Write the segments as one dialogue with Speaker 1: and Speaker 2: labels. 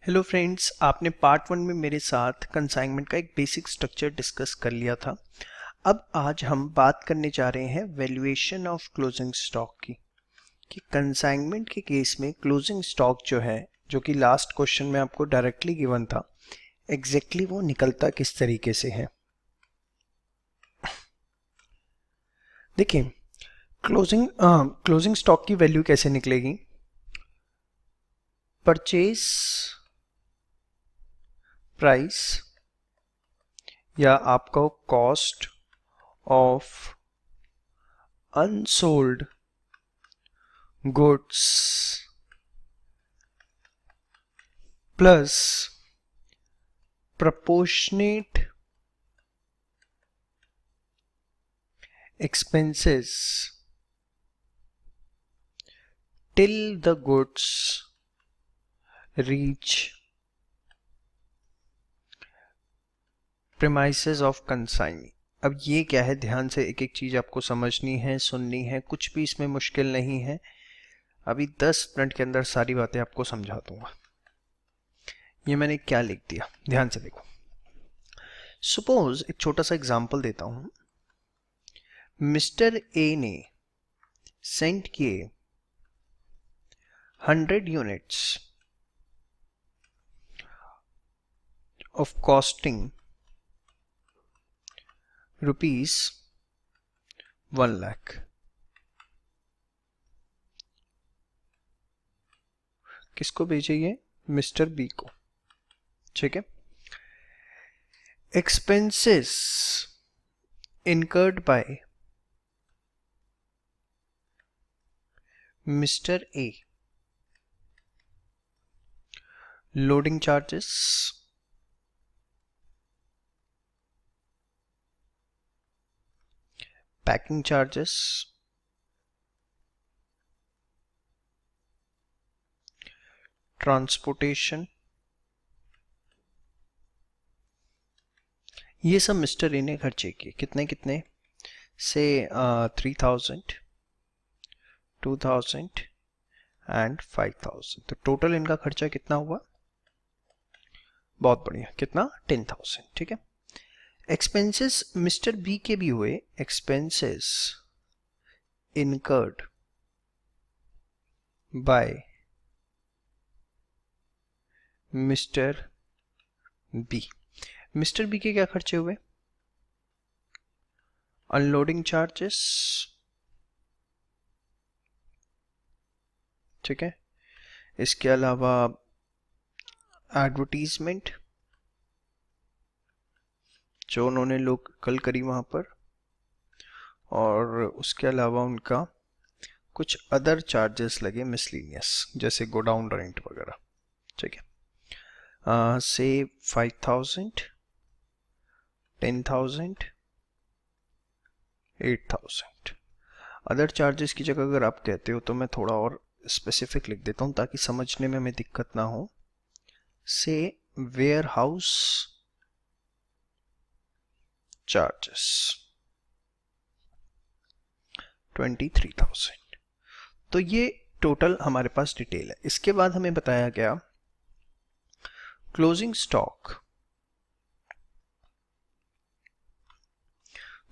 Speaker 1: Hello friends, आपने part 1 में मेरे साथ कंसाइनमेंट का एक बेसिक स्ट्रक्चर डिस्कस कर लिया था। अब आज हम बात करने जा रहे हैं वैल्यूएशन ऑफ क्लोजिंग स्टॉक की, कि कंसाइनमेंट के केस में क्लोजिंग स्टॉक जो है, जो कि लास्ट क्वेश्चन में आपको डायरेक्टली गिवन था, एग्जैक्टली वो निकलता किस तरीके से है। देखिए, क्लोजिंग स्टॉक की वैल्यू कैसे निकलेगी। परचेज प्राइस या आपका cost of unsold goods plus proportionate expenses till the goods reach premises of consignee। अब ये क्या है, ध्यान से एक एक चीज आपको समझनी है, सुननी है, कुछ भी इसमें मुश्किल नहीं है। अभी 10 मिनट के अंदर सारी बातें आपको समझा दूंगा। ये मैंने क्या लिख दिया, ध्यान से देखो। सपोज एक छोटा सा एग्जांपल देता हूं। मिस्टर ए ने सेंड किए 100 units of costing rupees 1 lakh। किसको भेजे ये? मिस्टर बी को। ठीक है। Expenses incurred by mister A, loading charges, packing charges, transportation, ये सब मिस्टर ए ने खर्चे किए। कितने कितने से 3000, 2000 एंड 5000। तो टोटल इनका खर्चा कितना हुआ? बहुत बढ़िया, कितना? 10,000। ठीक है। एक्सपेंसेस मिस्टर बी के भी हुए, expenses incurred by mister B. Mister B के क्या खर्चे हुए? अनलोडिंग चार्जेस, ठीक है। इसके अलावा एडवर्टीजमेंट जो उन्होंने लोकल करी वहां पर, और उसके अलावा उनका कुछ अदर चार्जेस लगे मिसलिनियस, जैसे गोडाउन रेंट वगैरह। ठीक है। से 5000, 10,000, 8,000। अदर चार्जेस की जगह अगर आप कहते हो तो मैं थोड़ा और स्पेसिफिक लिख देता हूं ताकि समझने में हमें दिक्कत ना हो। से वेयर हाउस चार्जेस 23,000। तो ये टोटल हमारे पास डिटेल है। इसके बाद हमें बताया गया क्लोजिंग स्टॉक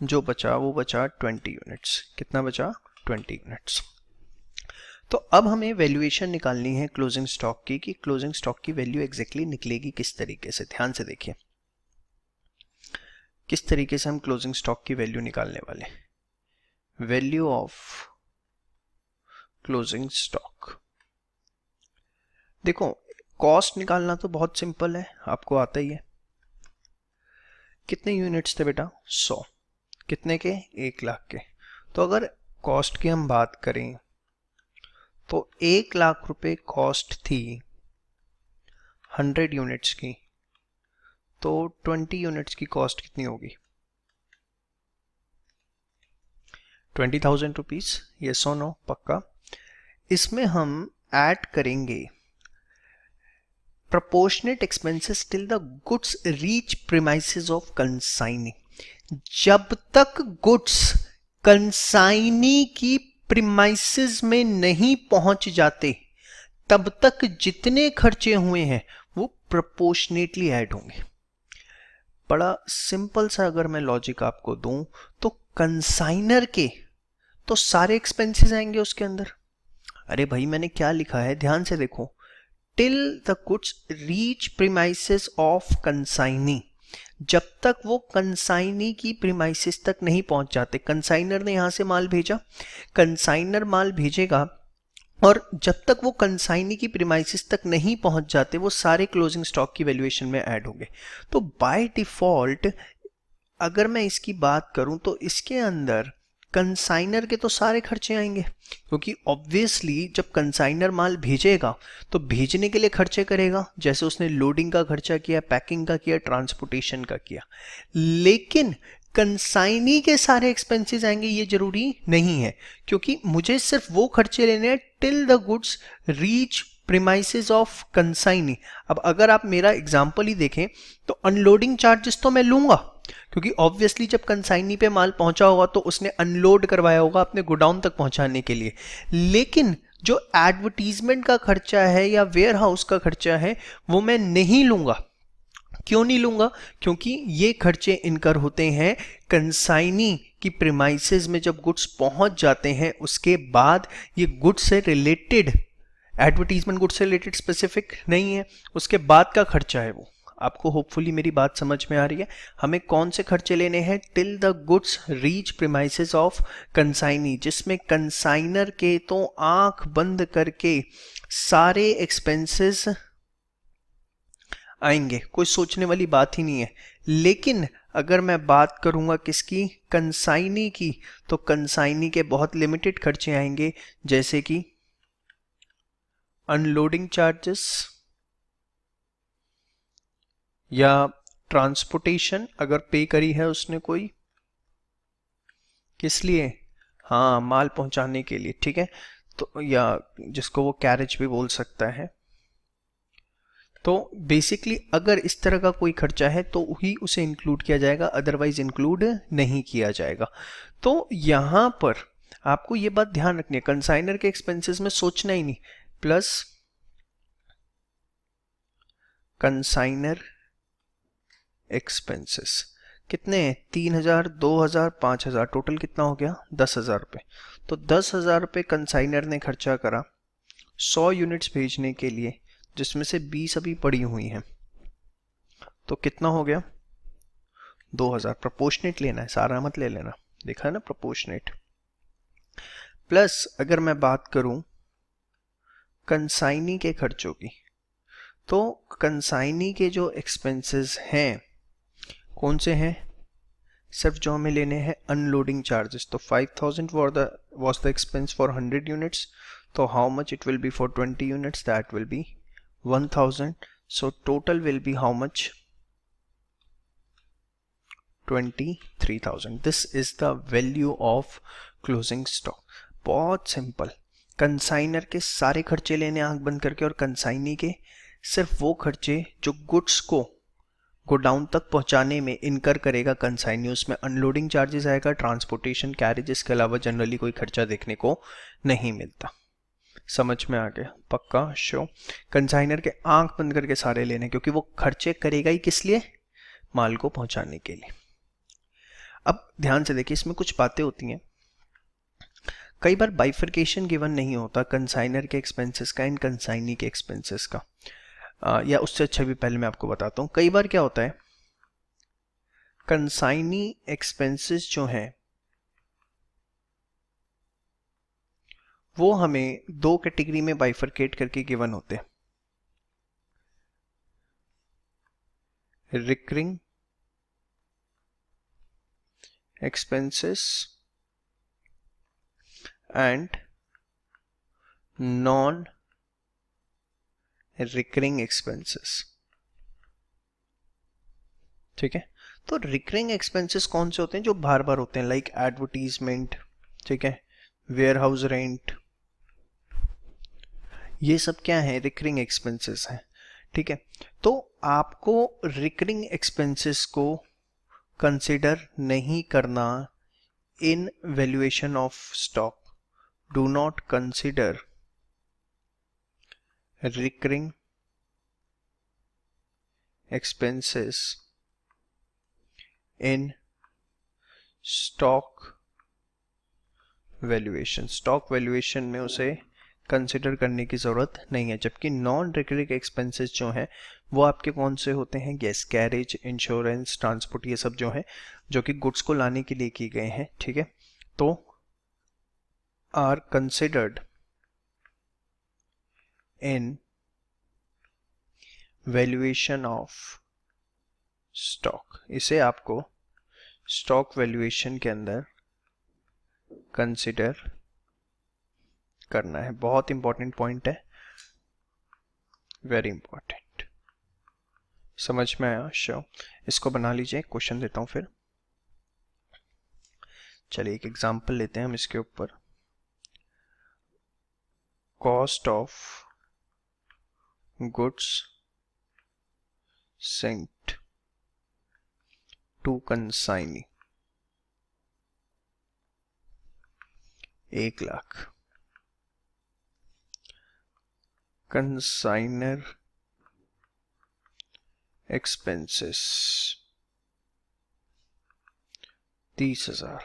Speaker 1: जो बचा वो बचा 20 यूनिट्स। कितना बचा? 20 यूनिट्स। तो अब हमें वैल्यूएशन निकालनी है क्लोजिंग स्टॉक की, कि क्लोजिंग स्टॉक की वैल्यू एग्जैक्टली निकलेगी किस तरीके से। ध्यान से देखिए किस तरीके से हम क्लोजिंग स्टॉक की वैल्यू निकालने वाले। Value of closing stock. देखो, कॉस्ट निकालना तो बहुत सिंपल है, आपको आता ही है। कितने यूनिट्स थे बेटा? 100। कितने के? 1 लाख के। तो अगर कॉस्ट की हम बात करें तो 1 लाख रुपए कॉस्ट थी 100 यूनिट्स की, तो 20 यूनिट्स की कॉस्ट कितनी होगी? 20,000 रुपीज। ये 100 पक्का। इसमें हम ऐड करेंगे proportionate expenses till the goods reach premises of consignee। जब तक गुड्स कंसाइनी की प्रीमाइसेस में नहीं पहुंच जाते तब तक जितने खर्चे हुए हैं वो प्रोपोर्शनेटली ऐड होंगे। बड़ा सिंपल सा अगर मैं लॉजिक आपको दूं तो कंसाइनर के तो सारे एक्सपेंसेस आएंगे उसके अंदर। अरे भाई मैंने क्या लिखा है, ध्यान से देखो, till the goods reach premises of consignee, जब तक वो कंसाइनी की प्रीमाइसेस तक नहीं पहुंच जाते। कंसाइनर ने यहां से माल भेजा, कंसाइनर माल भेजेगा और जब तक वो कंसाइनी की प्रीमाइसेस तक नहीं पहुंच जाते वो सारे क्लोजिंग स्टॉक की वैल्यूएशन में ऐड होंगे। तो बाय डिफॉल्ट अगर मैं इसकी बात करूं तो इसके अंदर कंसाइनर के तो सारे खर्चे आएंगे, क्योंकि ऑब्वियसली जब कंसाइनर माल भेजेगा तो भेजने के लिए खर्चे करेगा, जैसे उसने लोडिंग का खर्चा किया, पैकिंग का किया, ट्रांसपोर्टेशन का किया। लेकिन कंसाइनी के सारे एक्सपेंसेस आएंगे ये जरूरी नहीं है, क्योंकि मुझे सिर्फ वो खर्चे लेने हैं till the goods reach premises of consignee. अब अगर आप मेरा एग्जांपल ही देखें तो अनलोडिंग चार्जेस तो मैं लूंगा, क्योंकि ऑब्वियसली जब कंसाइनी पे माल पहुंचा होगा तो उसने अनलोड करवाया होगा अपने गोडाउन तक पहुंचाने के लिए। लेकिन जो एडवर्टीजमेंट का खर्चा है या वेयर हाउस का खर्चा है वो मैं नहीं लूंगा। क्यों नहीं लूंगा? क्योंकि ये खर्चे इनकर होते हैं कंसाइनी की प्रीमाइसेस में जब गुड्स पहुंच जाते हैं उसके बाद। ये गुड्स से रिलेटेड, एडवर्टीजमेंट गुड्स से रिलेटेड स्पेसिफिक नहीं है, उसके बाद का खर्चा है वो। आपको होपफुली मेरी बात समझ में आ रही है। हमें कौन से खर्चे लेने हैं? Till the goods reach premises of consignee, जिसमें कंसाइनर के तो आंख बंद करके सारे एक्सपेंसेस आएंगे, कोई सोचने वाली बात ही नहीं है। लेकिन अगर मैं बात करूंगा किसकी? कंसाइनी की, तो कंसाइनी के बहुत लिमिटेड खर्चे आएंगे, जैसे कि अनलोडिंग चार्जेस या ट्रांसपोर्टेशन अगर पे करी है उसने कोई, किस लिए? हाँ, माल पहुंचाने के लिए, ठीक है। तो या जिसको वो कैरेज भी बोल सकता है। तो बेसिकली अगर इस तरह का कोई खर्चा है तो ही उसे इंक्लूड किया जाएगा, अदरवाइज इंक्लूड नहीं किया जाएगा। तो यहां पर आपको ये बात ध्यान रखनी है, कंसाइनर के एक्सपेंसेस में सोचना ही नहीं, प्लस कंसाइनर एक्सपेंसेस कितने हैं? 3,000, 2,000, 5,000, टोटल कितना हो गया? 10,000 रुपये। तो 10,000 रुपये कंसाइनर ने खर्चा करा 100 यूनिट्स भेजने के लिए, जिसमें से 20 अभी पड़ी हुई हैं। तो कितना हो गया? 2,000। प्रोपोर्शनेट लेना है, सारा मत ले लेना, देखा है ना, प्रोपोर्शनेट। प्लस अगर मैं बात करूं कंसाइनी के खर्चों की, तो कंसाइनी के जो एक्सपेंसेस हैं कौन से हैं? सिर्फ जो हमें लेने हैं अनलोडिंग चार्जेस। तो 5,000 was the expense for 100 units. तो how much it will be for 20 units? That will be 1,000. So total will be how much? 23,000. This is the value of closing stock. बहुत सिंपल। कंसाइनर के सारे खर्चे लेने आंख बंद करके, और कंसाइनी के सिर्फ वो खर्चे जो गुड्स को गोडाउन तक पहुंचाने में इनकर करेगा कंसाइनी। उसमें अनलोडिंग चार्जेस आएगा, ट्रांसपोर्टेशन, कैरेजेस के अलावा जनरली कोई खर्चा देखने को नहीं मिलता। समझ में आ गया? पक्का शो। कंसाइनर के आंख बंद करके सारे लेने, क्योंकि वो खर्चे करेगा ही किस लिए? माल को पहुंचाने के लिए। अब ध्यान से देखिए, इसमें कुछ बातें होती हैं। कई बार बाइफर्केशन गिवन नहीं होता कंसाइनर के एक्सपेंसेस का एंड कंसाइनी के एक्सपेंसेस का। या उससे अच्छा भी पहले मैं आपको बताता हूं, कई बार क्या होता है, कंसाइनी एक्सपेंसेस जो हैं वो हमें दो कैटेगरी में बाइफर्केट करके गिवन होते हैं। Recurring expenses and non recurring expenses, ठीक है। तो रिकरिंग एक्सपेंसेस कौन से होते हैं? जो बार बार होते हैं, लाइक एडवर्टीजमेंट, ठीक है, वेयर हाउस रेंट, ये सब क्या है? रिकरिंग एक्सपेंसेस हैं, ठीक है। तो आपको रिकरिंग एक्सपेंसेस को कंसिडर नहीं करना in valuation of stock. Do not consider recurring expenses in stock valuation. Stock valuation में उसे कंसिडर करने की ज़रूरत नहीं है, जबकि नॉन रिकरिंग एक्सपेंसेस जो हैं वो आपके कौन से होते हैं? गैस कैरेज, इंश्योरेंस, ट्रांसपोर्ट, ये सब जो है जो कि गुड्स को लाने के लिए किए गए हैं, ठीक है, तो are considered in valuation of stock. इसे आपको स्टॉक वैल्यूएशन के अंदर कंसिडर करना है। बहुत इंपॉर्टेंट पॉइंट है, वेरी इंपॉर्टेंट। समझ में आया? श्योर। इसको बना लीजिए, क्वेश्चन देता हूं फिर। चलिए एक एग्जांपल लेते हैं हम इसके ऊपर। Cost of goods sent to consignee 1,00,000। Consignor expenses 30,000।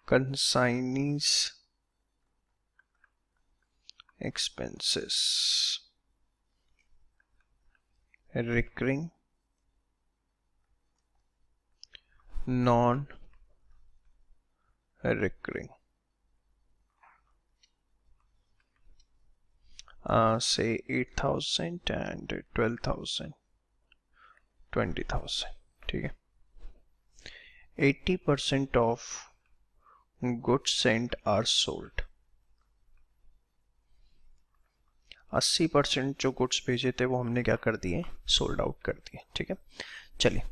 Speaker 1: Consignees expenses recurring non recurring say 8,000 and 12,000, 20,000, ठीक है। 80% of goods sent are sold। 80% जो गुड्स भेजे थे वो हमने क्या कर दिए? सोल्ड आउट कर दिए, ठीक है। चलिए,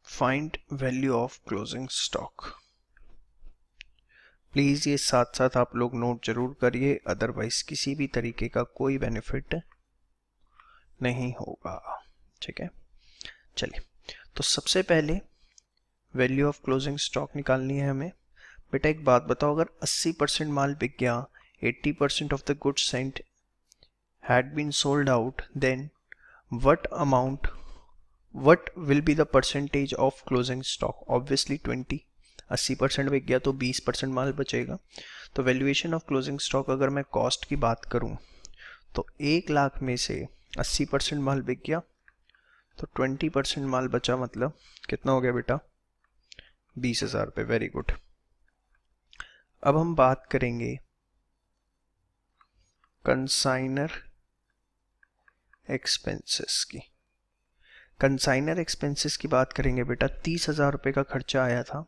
Speaker 1: find value of closing stock. Please ये साथ साथ आप लोग नोट जरूर करिए, अदरवाइज किसी भी तरीके का कोई बेनिफिट नहीं होगा, ठीक है। चलिए, तो सबसे पहले वैल्यू ऑफ क्लोजिंग स्टॉक निकालनी है हमें। बेटा एक बात बताओ, अगर 80% माल बिक गया, 80% of the goods sent had been sold out, then what will be the percentage of closing stock? Obviously 20। 80% बिक गया तो 20% माल बचेगा। तो वैल्यूएशन ऑफ क्लोजिंग स्टॉक, अगर मैं कॉस्ट की बात करूं तो 1,00,000 में से 80% माल बिक गया तो 20% माल बचा, मतलब कितना हो गया बेटा? 20,000 रुपये। Very good. अब हम बात करेंगे कंसाइनर एक्सपेंसेस की। कंसाइनर एक्सपेंसेस की बात करेंगे बेटा, 30,000 रुपये का खर्चा आया था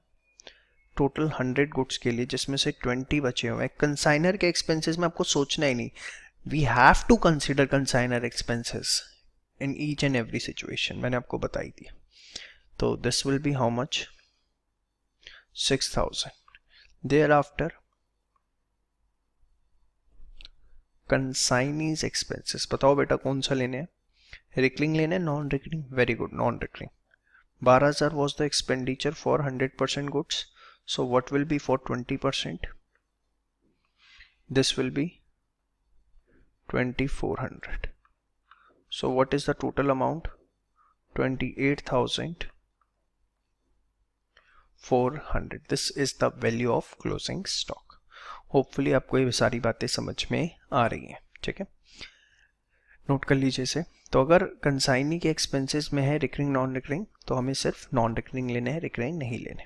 Speaker 1: टोटल 100 गुड्स के लिए, जिसमें से 20 बचे हुए हैं। कंसाइनर के एक्सपेंसेस में आपको सोचना ही नहीं, we have to consider consignor expenses in each and every situation, मैंने आपको बताई थी। तो this will be how much? 6,000। Thereafter consignees expenses, बताओ बेटा कौन सा लेने हैं? रिकरिंग लेने हैं, non recurring? Very good, non recurring. 12,000 was the expenditure for 100% goods. So what will be for 20%? This will be 2,400. So what is the total amount? 28,400. This is the value of closing stock. Hopefully आपको ये सारी बातें समझ में आ रही हैं, ठीक है। नोट कर लीजिए इसे। तो अगर कंसाइनी के एक्सपेंसेस में है रिकरिंग नॉन रिकरिंग, तो हमें सिर्फ नॉन रिकरिंग लेने हैं, रिकरिंग नहीं लेने।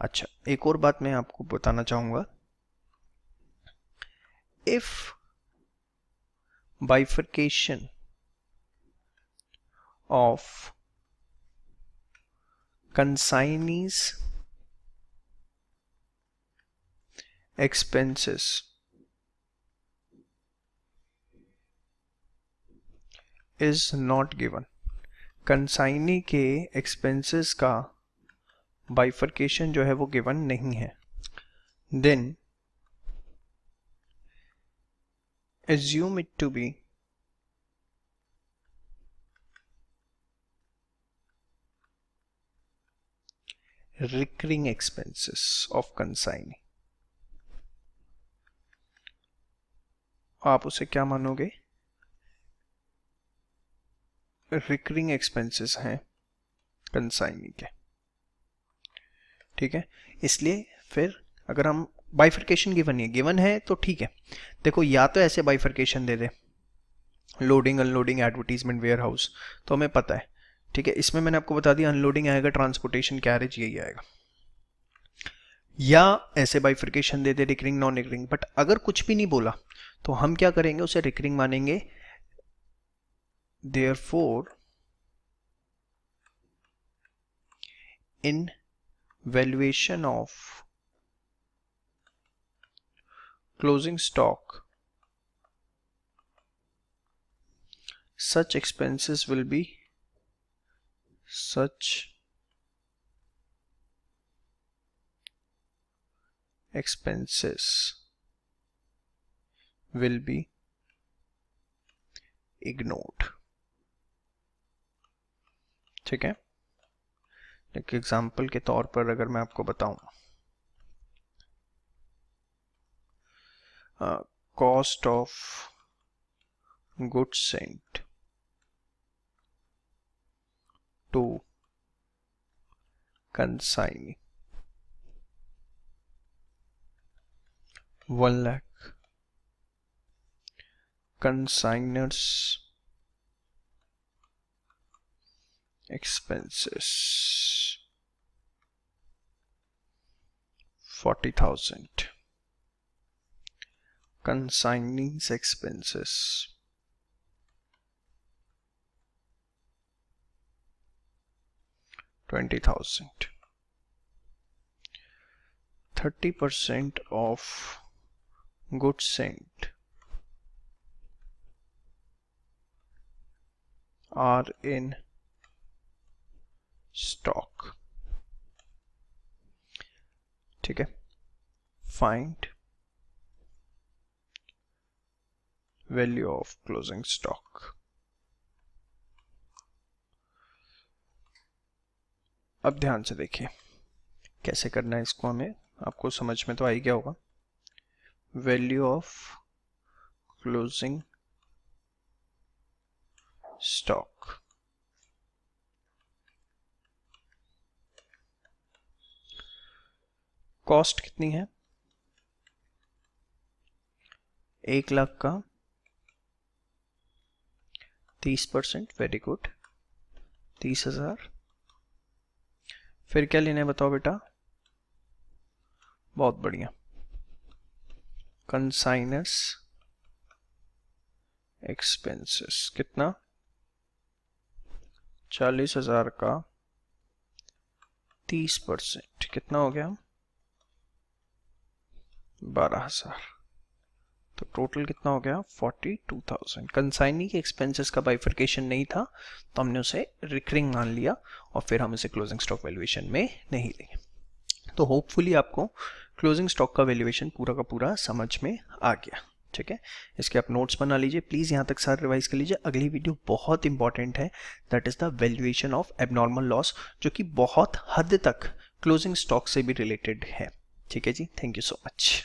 Speaker 1: अच्छा, एक और बात मैं आपको बताना चाहूंगा। If bifurcation of consignees expenses is not given, consignee के एक्सपेंसेस का बाइफर्केशन जो है वो गिवन नहीं है, then assume it to be recurring expenses of consignee। आप उसे क्या मानोगे? रिकरिंग एक्सपेंसेस हैं कंसाइनी के, ठीक है। इसलिए फिर अगर हम बाइफर्केशन गिवन है तो ठीक है, देखो या तो ऐसे बाइफर्केशन दे दे, loading unloading advertisement warehouse, तो हमें पता है, ठीक है। इसमें मैंने आपको बता दिया अनलोडिंग आएगा, ट्रांसपोर्टेशन कैरेज यही आएगा, या ऐसे बाइफर्केशन दे दे रिकरिंग नॉन रिकरिंग। बट अगर कुछ भी नहीं बोला तो हम क्या करेंगे, उसे रिकरिंग मानेंगे। Therefore in valuation of closing stock such expenses will be ignored, ठीक है। एक एग्जाम्पल के तौर पर अगर मैं आपको बताऊं, cost of goods sent to consignee 1 lakh, consignors expenses 40,000, consignees expenses 20,000, 30% of goods sent are in stock, ठीक है। Find value of closing stock. अब ध्यान से देखिए कैसे करना है इसको, हमें आपको समझ में तो आ ही गया होगा। Value of closing stock, cost कितनी है, 1 लाख का 30%, वेरी गुड, 30,000। फिर क्या लेना है बताओ बेटा, बहुत बढ़िया, कंसाइनर्स एक्सपेंसेस कितना, 40,000 का 30%, कितना हो गया, 12,000। तो टोटल कितना हो गया, 42,000। कंसाइनी के एक्सपेंसेस का बाइफर्केशन नहीं था तो हमने उसे रिकरिंग मान लिया और फिर हम इसे क्लोजिंग स्टॉक वैल्यूएशन में नहीं लेंगे। तो होपफुली आपको क्लोजिंग स्टॉक का वैल्यूएशन पूरा का पूरा समझ में आ गया, ठीक है। इसके आप नोट्स बना लीजिए, प्लीज़ यहाँ तक सारे रिवाइज कर लीजिए। अगली वीडियो बहुत इंपॉर्टेंट है, that is the valuation of abnormal loss, जो कि बहुत हद तक क्लोजिंग स्टॉक से भी रिलेटेड है, ठीक है जी। Thank you so much.